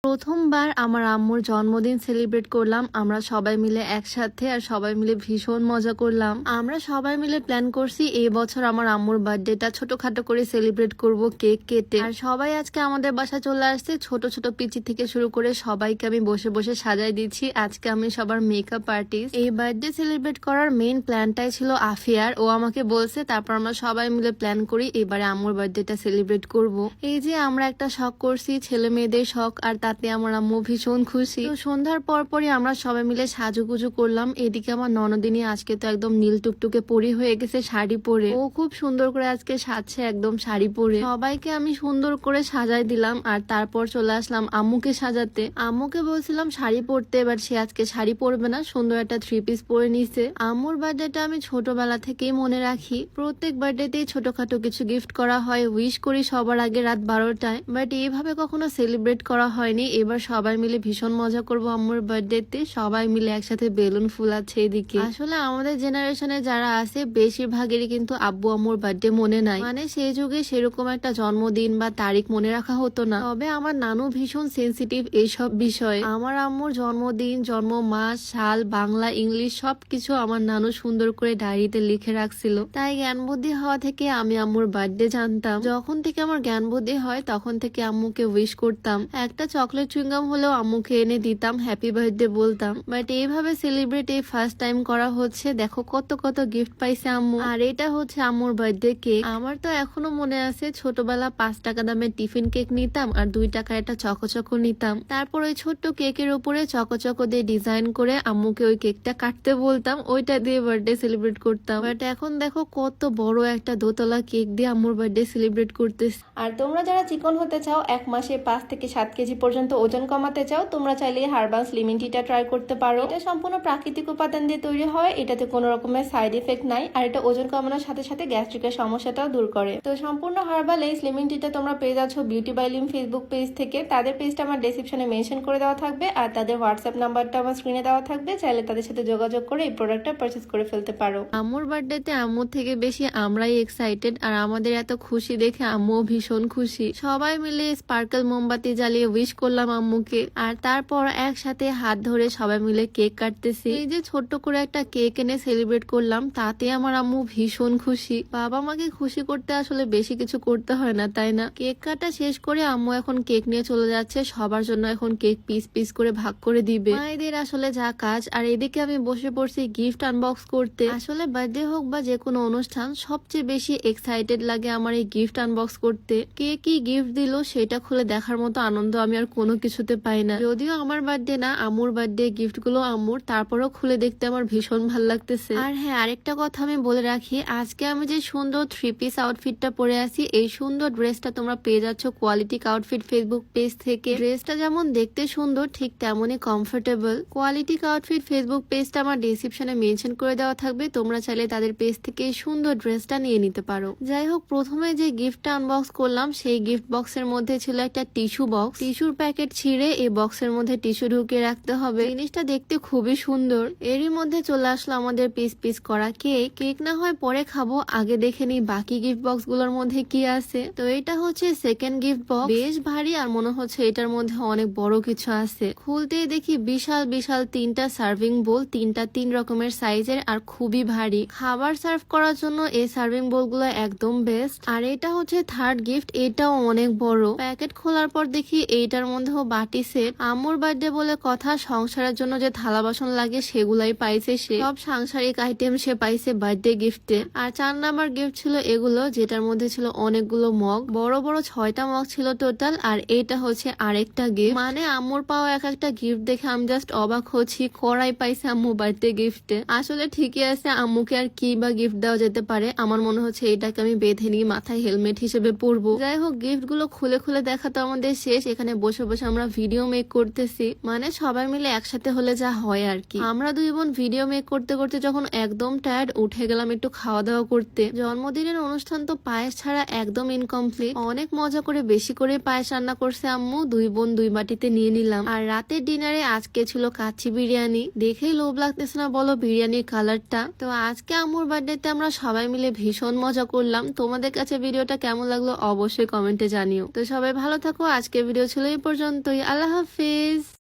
প্রথমবার আমার আম্মুর জন্মদিন সেলিব্রেট করলাম আমরা সবাই মিলে একসাথে, আর সবাই মিলে ভীষণ মজা করলাম। আমরা সবাই মিলে প্ল্যান করছি এই বছর আমার আম্মুর বার্থডেটা ছোটখাটো করে সেলিব্রেট করব কেক কেটে। আর সবাই আজকে আমাদের বাসায় চলে আসছে, ছোট ছোট পিচি থেকে শুরু করে সবাইকে আমি বসে বসে সাজাই দিচ্ছি। আজকে আমি সবার মেকআপ আর্টিস্ট। এই বার্থডে সেলিব্রেট করার মেইন প্ল্যানটাই ছিল আফিয়ার, ও আমাকে বলছে, তারপর আমরা সবাই মিলে প্ল্যান করি এবারে আম্মুর বার্থডেটা সেলিব্রেট করব। এই যে আমরা একটা শখ করছি, ছেলে মেয়েদের শখ, আর তাতে আমার আম্মু ভীষণ খুশি। তো সন্ধ্যার পরপরই আমরা সবাই মিলে সাজুগুজু করলাম। এদিকে আমার ননদিনী আজকে তো একদম নীল টুকটুকে পরি হয়ে গেছে শাড়ি পরে, ও খুব সুন্দর করে আজকে সাজছে একদম শাড়ি পরে। সবাইকে আমি সুন্দর করে সাজাই দিলাম, আর তারপর চলে আসলাম আম্মুকে সাজাতে। আম্মুকে বলছিলাম শাড়ি পরতে, এবার সে আজকে শাড়ি পরবে না, সুন্দর একটা 3 পিস পরে নিছে। আম্মুর বার্থডেটা আমি ছোটবেলা থেকেই মনে রাখি, প্রত্যেক বার্থডেতেই ছোটখাটো কিছু গিফট করা হয়, উইশ করি সবার আগে রাত 12টায়, বাট এইভাবে কখনো সেলিব্রেট করা হয়নি। এবার সবাই মিলে ভীষণ মজা করব আম্মুর বার্থডেতে, সবাই মিলে একসাথে বেলুন ফুলাচ্ছে এদিকে। আসলে আমাদের জেনারেশনে যারা আছে বেশিরভাগেরই কিন্তু আব্বু আম্মুর বার্থডে মনে নাই, মানে সেই যুগে সেরকম একটা জন্মদিন বা তারিখ মনে রাখা হতো না। তবে আমার নানু ভীষণ সেন্সিটিভ এইসব বিষয়ে। আমার আম্মুর জন্মদিন, জন্ম মাস, সাল, বাংলা, ইংলিশ সবকিছু আমার নানু সুন্দর করে ডায়েরিতে লিখে রাখছিল। তাই জ্ঞান বুদ্ধি হওয়া থেকে আমি আম্মুর বার্থডে জানতাম। যখন থেকে আমার জ্ঞান বুদ্ধি হয় তখন থেকে আম্মুকে উইশ করতাম, একটা চকলেট চুইংগাম হলেও আম্মুকে এনে দিতাম, হ্যাপি বার্থডে বলতাম। বাট এইভাবে সেলিব্রেট এই ফার্স্ট টাইম করা হচ্ছে। দেখো কত কত গিফট পাইছে আম্মু, আর এটা হচ্ছে আম্মুর বার্থডে কেক। আমার তো এখনো মনে আছে ছোটবেলা 5 টাকা দামের টিফিন কেক নিতাম, আর 2 টাকা একটা চকো নিতাম। তারপর ওই ছোট্ট কেকের উপরে চকো দিয়ে ডিজাইন করে আম্মুকে ওই কেকটা কাটতে বলতাম, ওইটা দিয়ে বার্থডে সেলিব্রেট করতাম। বাট এখন দেখো কত বড় একটা দোতলা কেক দিয়ে আম্মুর বার্থডে সেলিব্রেট করতেছি। আর তোমরা যারা চিকন হতে চাও, 1 মাসে 5 থেকে 7 কেজি পর্যন্ত ওজন কমাতে চাও, তোমরা চাইলে হার্বালস লিমন টিটা ট্রাই করতে পারো। এটা সম্পূর্ণ প্রাকৃতিক উপাদান দিয়ে তৈরি হয়, এটাতে কোনো রকমের সাইড এফেক্ট নাই, আর এটা ওজন কমানোর সাথে সাথে গ্যাস্ট্রিকের সমস্যাটাও দূর করে। তো সম্পূর্ণ হার্বাল এই লিমন টিটা তোমরা পেয়ে যাচ্ছ বিউটি বাই লিম ফেসবুক পেজ থেকে। তাদের পেজটা আমার ডেসক্রিপশনে মেনশন করে দেওয়া থাকবে, আর তাদের হোয়াটসঅ্যাপ নাম্বারটা আমার স্ক্রিনে দেওয়া থাকবে, চাইলে তাদের সাথে যোগাযোগ করে এই প্রোডাক্টটা পারচেজ করে ফেলতে পারো। আম্মুর বার্থডেতে আম্মুর থেকে বেশি আমরাই এক্সাইটেড, আর আমাদের এত খুশি দেখে আম্মুও ভীষণ খুশি। সবাই মিলে স্পার্কেল মোমবাতি জ্বালিয়ে উইশ করলাম আম্মুকে, আর তারপর একসাথে হাত ধরে সবাই মিলে কেক কাটতেছি। এই যে ছোট্ট করে একটা কেক এনে সেলিব্রেট করলাম, তাতে আমার আম্মু ভীষণ খুশি। বাবা মাকে খুশি করতে আসলে বেশি কিছু করতে হয় না, তাই না? কেক কাটা শেষ করে আম্মু এখন কেক নিয়ে চলে যাচ্ছে, সবার জন্য এখন কেক পিস পিস করে ভাগ করে দিবে। মায়েদের আসলে যা কাজ। আর এদিকে আমি বসে পড়ছি গিফট আনবক্স করতে। আসলে বার্থডে হোক বা যে কোনো অনুষ্ঠান, সবচেয়ে বেশি এক্সাইটেড লাগে আমার এই গিফট আনবক্স করতে। কে কি গিফট দিল সেটা খুলে দেখার মতো আনন্দ আমি আর কোনো কিছুতে পাই না। যদিও আমার বার্থডে না, আম্মুর বার্থডে, গিফট গুলো আম্মুর, তারপরও খুলে দেখতে আমার ভীষণ ভালো লাগতেছে। আর হ্যাঁ, আরেকটা কথা আমি বলে রাখি, আজকে আমি যে সুন্দর 3 পিস আউটফিটটা পরে আছি, এই সুন্দর ড্রেসটা তোমরা পেয়ে যাচ্ছ কোয়ালিটিক আউটফিট ফেসবুক পেজ থেকে। ড্রেসটা যেমন দেখতে সুন্দর, ঠিক তেমনই কমফোর্টেবল। কোয়ালিটিক আউটফিট ফেসবুক পেজটা আমার ডেসক্রিপশনে মেনশন করে দেওয়া থাকবে, তোমরা চাইলে তাদের পেজ থেকে এই সুন্দর ড্রেসটা নিয়ে নিতে পারো। যাই হোক, প্রথমে যে গিফটটা আনবক্স করলাম সেই গিফট বক্সের মধ্যে ছিল একটা টিস্যু বক্স। টিস্যুর প্যাকেট ছিঁড়ে এই বক্সের মধ্যে টিস্যু ঢুকিয়ে রাখতে হবে। জিনিসটা দেখতে খুবই সুন্দর। এরই মধ্যে চলে আসলো আমাদের পিস পিস করা কেক। কেক না হয় পরে খাবো, আগে দেখে নিই বাকি গিফট বক্স গুলোর মধ্যে কি আছে। তো এটা হচ্ছে সেকেন্ড গিফট বক্স, বেশ ভারী, আর মনে হচ্ছে এটার মধ্যে অনেক বড় কিছু আছে। খুলতেই দেখি বিশাল বিশাল 3টা সার্ভিং বোল, 3টা 3 রকমের সাইজের, আর খুবই ভারী। খাবার সার্ভ করার জন্য এই সার্ভিং বোল গুলো একদম বেস্ট। আর এটা হচ্ছে থার্ড গিফট, এটাও অনেক বড়। প্যাকেট খোলার পর দেখি এইটার মধ্যেও বাটি সেট। আম্মুর বার্থডে বলে কথা, সংসারের জন্য যে থালা বাসন লাগে সেগুলাই পাইছে সে, সব সাংসারিক আইটেম সে পাইছে বার্থডে গিফটে। আর 4 নাম্বার গিফট ছিল এগুলো, যেটার মধ্যে ছিল অনেকগুলো মগ, বড় বড় 6টা মগ ছিল টোটাল। আর এটা হচ্ছে আরেকটা গিফট। মানে আম্মুর পাওয়া এক একটা গিফট দেখে আমি জাস্ট অবাক হচ্ছি, কড়াই পাইছে আম্মু বার্থডে গিফটে। আসলে ঠিকই আছে, আম্মুকে আর কি বা গিফট দেওয়া যেতে পারে। আমার মনে হচ্ছে এটাকে আমি বেঁধে নিয়ে মাথায় হেলমেট হিসেবে পরবো। যাই হোক, গিফট গুলো খুলে খুলে দেখা তো আমাদের শেষ। এখানে বসে বসে আমরা ভিডিও মেক করতেছি, মানে সবাই মিলে একসাথে হলে যা হয় আর কি। আমরা 2 বোন ভিডিও মেক করতে করতে যখন একদম টায়ার্ড, উঠে গেলাম একটু খাওয়া দাওয়া করতে। জন্মদিনের অনুষ্ঠান তো পায়েস ছাড়া একদম ইনকমপ্লিট। অনেক মজা করে বেশি করে পায়েস রান্না করছে আম্মু, 2 বোন 2 বাটিতে নিয়ে নিলাম। আর রাতের ডিনারে আজকে ছিল কাচ্চি বিরিয়ানি। দেখেই লোভ লাগতেছে না বলো বিরিয়ানির কালারটা। তো আজকে আম্মুর বার্থডেতে আমরা সবাই মিলে ভীষণ মজা করলাম। তোমাদের কাছে ভিডিওটা কেমন লাগলো অবশ্যই কমেন্টে জানিও। তো সবাই ভালো থাকো, আজকের ভিডিও ছিল এই পর্যন্ত। পর্যন্তই। আল্লাহ হাফিজ।